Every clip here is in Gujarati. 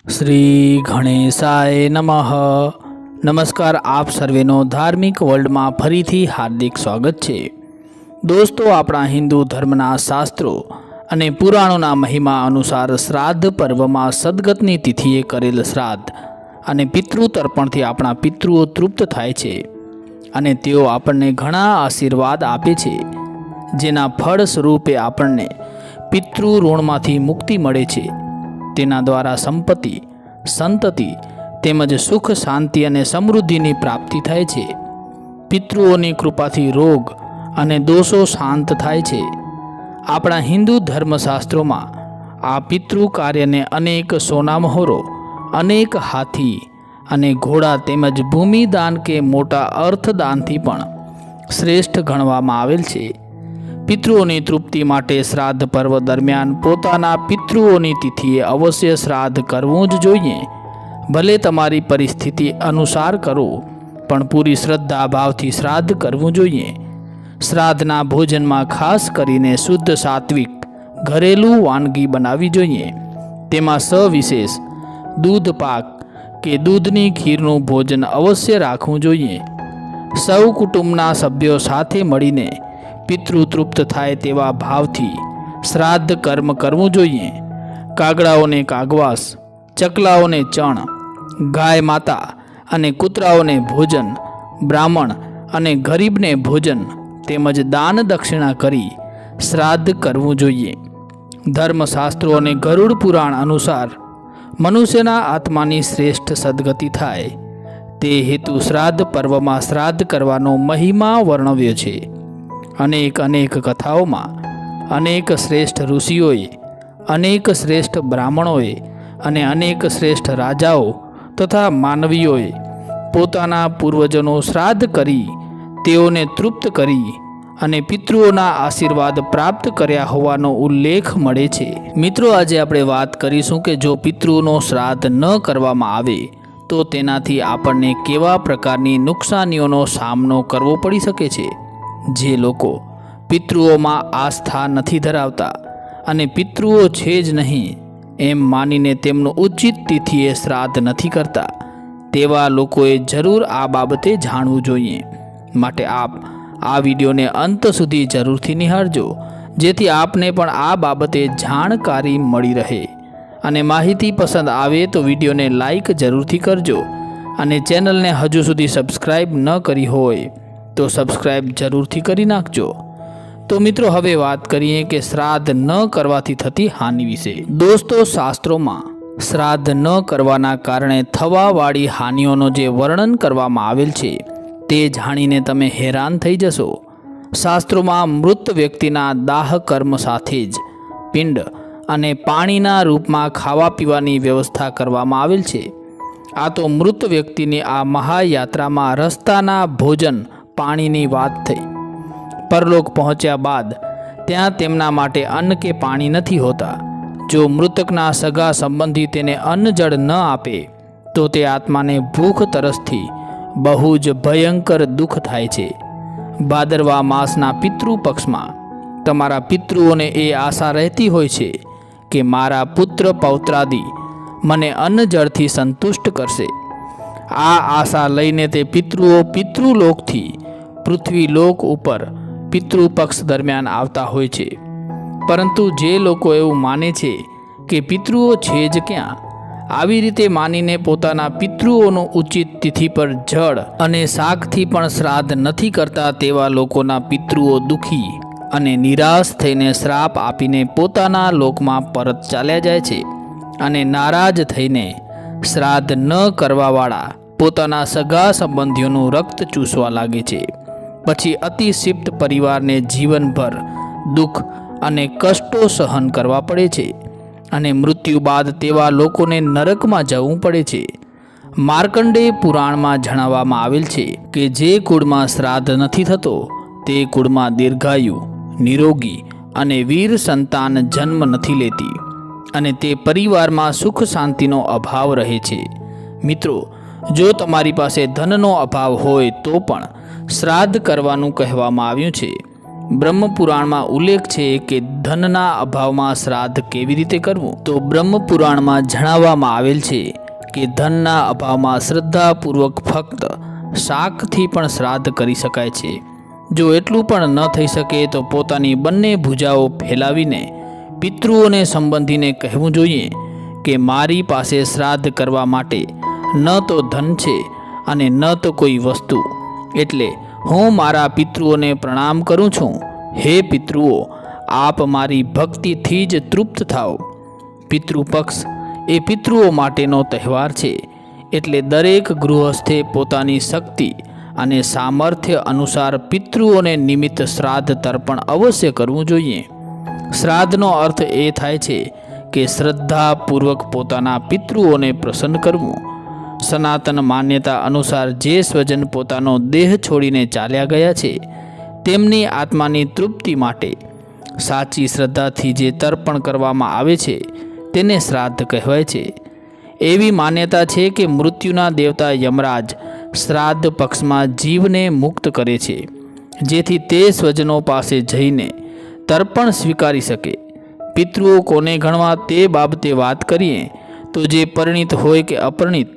શ્રી ગણેશાય નમઃ। નમસ્કાર, આપ સર્વેનો ધાર્મિક વર્લ્ડમાં ફરીથી હાર્દિક સ્વાગત છે। દોસ્તો, આપણા હિન્દુ ધર્મના શાસ્ત્રો અને પુરાણોના મહિમા અનુસાર શ્રાદ્ધ પર્વમાં સદગતની તિથિએ કરેલ શ્રાદ્ધ અને પિતૃ તર્પણથી આપણા પિતૃઓ તૃપ્ત થાય છે અને તેઓ આપણને ઘણા આશીર્વાદ આપે છે, જેના ફળ સ્વરૂપે આપણને પિતૃ ઋણમાંથી મુક્તિ મળે છે। તેના દ્વારા સંપત્તિ, સંતતિ તેમજ સુખ, શાંતિ અને સમૃદ્ધિની પ્રાપ્તિ થાય છે। પિતૃઓની કૃપાથી રોગ અને દોષો શાંત થાય છે। આપણા હિન્દુ ધર્મશાસ્ત્રોમાં આ પિતૃ કાર્યને અનેક સોનામહોરો, અનેક હાથી અને ઘોડા તેમજ ભૂમિદાન કે મોટા અર્થદાનથી પણ શ્રેષ્ઠ ગણવામાં આવેલ છે। પિતૃઓની તૃપ્તિ માટે શ્રાદ્ધ પર્વ દરમિયાન પોતાના પિતૃઓની તિથિએ અવશ્ય શ્રાદ્ધ કરવું જ જોઈએ। ભલે તમારી પરિસ્થિતિ અનુસાર કરો, પણ પૂરી શ્રદ્ધા ભાવથી શ્રાદ્ધ કરવું જોઈએ। શ્રાદ્ધના ભોજનમાં ખાસ કરીને શુદ્ધ સાત્વિક ઘરેલું વાનગી બનાવવી જોઈએ। તેમાં સવિશેષ દૂધ પાક કે દૂધની ખીરનું ભોજન અવશ્ય રાખવું જોઈએ। સૌ કુટુંબના સભ્યો સાથે મળીને પિતૃ તૃપ્ત થાય તેવા ભાવથી શ્રાદ્ધ કર્મ કરવું જોઈએ। કાગડાઓને કાગવાસ, ચકલાઓને ચણ, ગાય માતા અને કૂતરાઓને ભોજન, બ્રાહ્મણ અને ગરીબને ભોજન તેમજ દાન દક્ષિણા કરી શ્રાદ્ધ કરવું જોઈએ। ધર્મશાસ્ત્રો અને ગરુડ પુરાણ અનુસાર મનુષ્યના આત્માની શ્રેષ્ઠ સદગતિ થાય તે હેતુ શ્રાદ્ધ પર્વમાં શ્રાદ્ધ કરવાનો મહિમા વર્ણવ્યો છે। અનેક કથાઓમાં અનેક શ્રેષ્ઠ ઋષિઓએ, અનેક શ્રેષ્ઠ બ્રાહ્મણોએ અને અનેક શ્રેષ્ઠ રાજાઓ તથા માનવીઓએ પોતાના પૂર્વજોનો શ્રાદ્ધ કરી તેઓને તૃપ્ત કરી અને પિતૃઓના આશીર્વાદ પ્રાપ્ત કર્યા હોવાનો ઉલ્લેખ મળે છે। મિત્રો, આજે આપણે વાત કરીશું કે જો પિતૃઓનો શ્રાદ્ધ ન કરવામાં આવે તો તેનાથી આપણને કેવા પ્રકારની નુકસાનીઓનો સામનો કરવો પડી શકે છે। જે લોકો પિતૃઓમાં આસ્થા નથી ધરાવતા અને પિતૃઓ છે જ નહીં એમ માનીને તેમનું ઉચિત તિથિએ શ્રાદ્ધ નથી કરતા, તેવા લોકોએ જરૂર આ બાબતે જાણવું જોઈએ। માટે આપ આ વિડીયોને અંત સુધી જરૂરથી નિહાળજો, જેથી આપને પણ આ બાબતે જાણકારી મળી રહે। અને માહિતી પસંદ આવે તો વિડીયોને લાઈક જરૂરથી કરજો અને ચેનલને હજુ સુધી સબસ્ક્રાઈબ ન કરી હોય તો સબસ્ક્રાઈબ જરૂરથી કરી નાખજો। તો મિત્રો, હવે વાત કરીએ કે શ્રાદ્ધ ન કરવાથી થતી હાનિ વિશે। દોસ્તો, શાસ્ત્રોમાં શ્રાદ્ધ ન કરવાના કારણે થવાવાળી હાનિઓનો જે વર્ણન કરવામાં આવેલ છે તે જાણીને તમે હેરાન થઈ જશો। શાસ્ત્રોમાં મૃત વ્યક્તિના દાહ કર્મ સાથે જ પિંડ અને પાણીના રૂપમાં ખાવા પીવાની વ્યવસ્થા કરવામાં આવેલ છે। આ તો મૃત વ્યક્તિની આ મહાયાત્રામાં રસ્તાના ભોજન પાણીની વાત થઈ। પરલોક પહોંચ્યા બાદ ત્યાં તેમના માટે અન્ન કે પાણી નથી હોતા। જો મૃતકના સગા સંબંધી તેને અન્ન જળ ન આપે તો તે આત્માને ભૂખ તરસથી બહુ જ ભયંકર દુઃખ થાય છે। ભાદરવા માસના પિતૃ પક્ષમાં તમારા પિતૃઓને એ આશા રહેતી હોય છે કે મારા પુત્ર પૌત્રાદિ મને અન્ન જળથી સંતુષ્ટ કરશે। આ આશા લઈને તે પિતૃઓ પિતૃલોકથી પૃથ્વીલોક ઉપર પિતૃપક્ષ દરમિયાન આવતા હોય છે। પરંતુ જે લોકો એવું માને છે કે પિતૃઓ છે જ ક્યાં, આવી રીતે માનીને પોતાના પિતૃઓનું ઉચિત તિથિ પર જળ અને શાકથી પણ શ્રાદ્ધ નથી કરતા, તેવા લોકોના પિતૃઓ દુઃખી અને નિરાશ થઈને શ્રાપ આપીને પોતાના લોકમાં પરત ચાલ્યા જાય છે અને નારાજ થઈને શ્રાદ્ધ ન કરવાવાળા પોતાના સગા સંબંધીઓનું રક્ત ચૂસવા લાગે છે। પછી અતિશિપ્ત પરિવારને જીવનભર દુઃખ અને કષ્ટો સહન કરવા પડે છે અને મૃત્યુ બાદ તેવા લોકોને નરકમાં જવું પડે છે। માર્કંડેય પુરાણમાં જણાવવામાં આવેલ છે કે જે કુળમાં શ્રાદ્ધ નથી થતો તે કુળમાં દીર્ઘાયુ, નિરોગી અને વીર સંતાન જન્મ નથી લેતી અને તે પરિવારમાં સુખ શાંતિનો અભાવ રહે છે। મિત્રો, જો તમારી પાસે ધનનો અભાવ હોય તો પણ શ્રાદ્ધ કરવાનું કહેવામાં આવ્યું છે। બ્રહ્મપુરાણમાં ઉલ્લેખ છે કે ધનના અભાવમાં શ્રાદ્ધ કેવી રીતે કરવું, તો બ્રહ્મપુરાણમાં જણાવવામાં આવેલ છે કે ધનના અભાવમાં શ્રદ્ધાપૂર્વક ફક્ત શાકથી પણ શ્રાદ્ધ કરી શકાય છે. જો એટલું પણ ન થઈ શકે તો પોતાની બંને ભુજાઓ ફેલાવીને પિતૃઓને સંબંધીને કહેવું જોઈએ કે મારી પાસે શ્રાદ્ધ કરવા માટે ન તો ધન છે અને ન તો કોઈ વસ્તુ, એટલે હું મારા પિતૃઓને પ્રણામ કરું છું. હે પિતૃઓ, આપ મારી ભક્તિથી જ તૃપ્ત થાઓ. પિતૃપક્ષ એ પિતૃઓ માટેનો તહેવાર છે, એટલે દરેક ગૃહસ્થે પોતાની શક્તિ અને સામર્થ્ય અનુસાર પિતૃઓને નિમિત્ત શ્રાદ્ધ તર્પણ અવશ્ય કરવું જોઈએ. શ્રાદ્ધનો અર્થ એ થાય છે કે શ્રદ્ધાપૂર્વક પોતાના પિતૃઓને પ્રસન્ન કરવું. સનાતન માન્યતા અનુસાર જે સ્વજન પોતાનો દેહ છોડીને ચાલ્યા ગયા છે તેમની આત્માની તૃપ્તિ માટે સાચી શ્રદ્ધાથી જે તર્પણ કરવામાં આવે છે તેને શ્રાદ્ધ કહેવાય છે. એવી માન્યતા છે કે મૃત્યુના દેવતા યમરાજ શ્રાદ્ધ પક્ષમાં જીવને મુક્ત કરે છે, જેથી તે સ્વજનો પાસે જઈને તર્પણ સ્વીકારી શકે. પિતૃઓ કોને ગણવા તે બાબતે વાત કરીએ તો જે પરિણીત હોય કે અપરિણીત,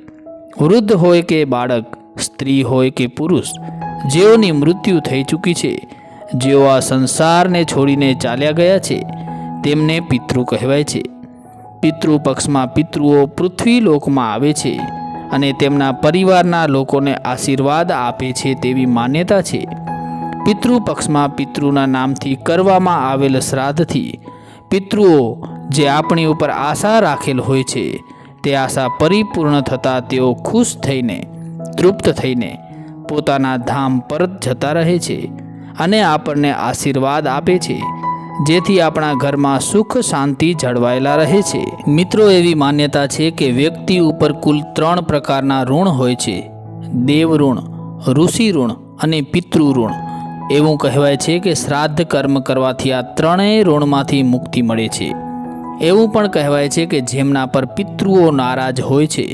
વૃદ્ધ હોય કે બાળક, સ્ત્રી હોય કે પુરુષ, જેઓની મૃત્યુ થઈ ચૂકી છે, જેઓ આ સંસારને છોડીને ચાલ્યા ગયા છે, તેમને પિતૃ કહેવાય છે. પિતૃ પક્ષમાં પિતૃઓ પૃથ્વી લોકમાં આવે છે અને તેમના પરિવારના લોકોને આશીર્વાદ આપે છે તેવી માન્યતા છે. પિતૃ પક્ષમાં પિતૃના નામથી કરવામાં આવેલ શ્રાદ્ધથી પિતૃઓ જે આપણી ઉપર આશા રાખેલ હોય છે તે આશા પરિપૂર્ણ થતાં તેઓ ખુશ થઈને તૃપ્ત થઈને પોતાના ધામ પરત જતા રહે છે અને આપણને આશીર્વાદ આપે છે, જેથી આપણા ઘરમાં સુખ શાંતિ જળવાયેલા રહે છે. મિત્રો, એવી માન્યતા છે કે વ્યક્તિ ઉપર કુલ 3 પ્રકારના ઋણ હોય છે: દેવ ઋણ, ઋષિ ઋણ અને પિતૃ ઋણ. એવું કહેવાય છે કે શ્રાદ્ધ કર્મ કરવાથી આ ત્રણેય ઋણમાંથી મુક્તિ મળે છે. એવું પણ કહેવાય છે કે જેમના પર પિતૃઓ નારાજ હોય છે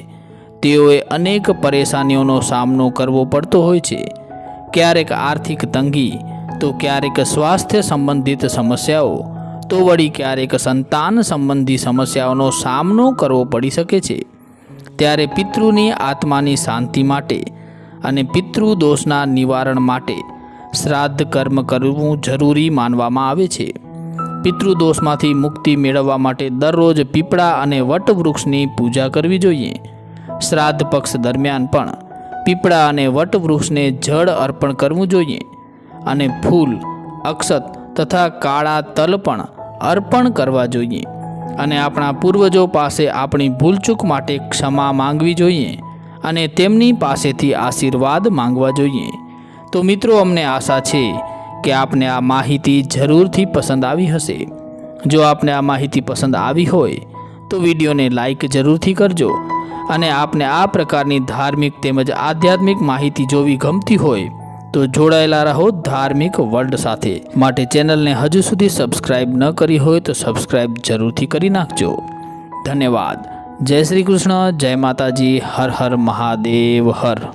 તેઓએ અનેક પરેશાનીઓનો સામનો કરવો પડતો હોય છે. ક્યારેક આર્થિક તંગી, તો ક્યારેક સ્વાસ્થ્ય સંબંધિત સમસ્યાઓ, તો વળી ક્યારેક સંતાન સંબંધી સમસ્યાઓનો સામનો કરવો પડી શકે છે. ત્યારે પિતૃની આત્માની શાંતિ માટે અને પિતૃ દોષના નિવારણ માટે શ્રાદ્ધ કર્મ કરવું જરૂરી માનવામાં આવે છે. પિતૃદોષમાંથી મુક્તિ મેળવવા માટે દરરોજ પીપળા અને વટવૃક્ષની પૂજા કરવી જોઈએ. શ્રાદ્ધ પક્ષ દરમિયાન પણ પીપળા અને વટવૃક્ષને જળ અર્પણ કરવું જોઈએ અને ફૂલ, અક્ષત તથા કાળા તલ પણ અર્પણ કરવા જોઈએ અને આપણા પૂર્વજો પાસે આપણી ભૂલચૂક માટે ક્ષમા માંગવી જોઈએ અને તેમની પાસેથી આશીર્વાદ માંગવા જોઈએ. તો મિત્રો, અમને આશા છે કે આપને આ માહિતી જરૂરથી પસંદ આવી હશે. જો આપને આ માહિતી પસંદ આવી હોય તો વિડીયોને લાઈક જરૂરથી કરજો અને આપને આ પ્રકારની ધાર્મિક તેમજ આધ્યાત્મિક માહિતી જોવી ગમતી હોય તો જોડાયેલા રહો ધાર્મિક વર્લ્ડ સાથે. માટે ચેનલને હજુ સુધી સબસ્ક્રાઈબ ન કરી હોય તો સબસ્ક્રાઈબ જરૂરથી કરી નાખજો. ધન્યવાદ. જય શ્રી કૃષ્ણ, જય માતાજી, હર હર મહાદેવ હર.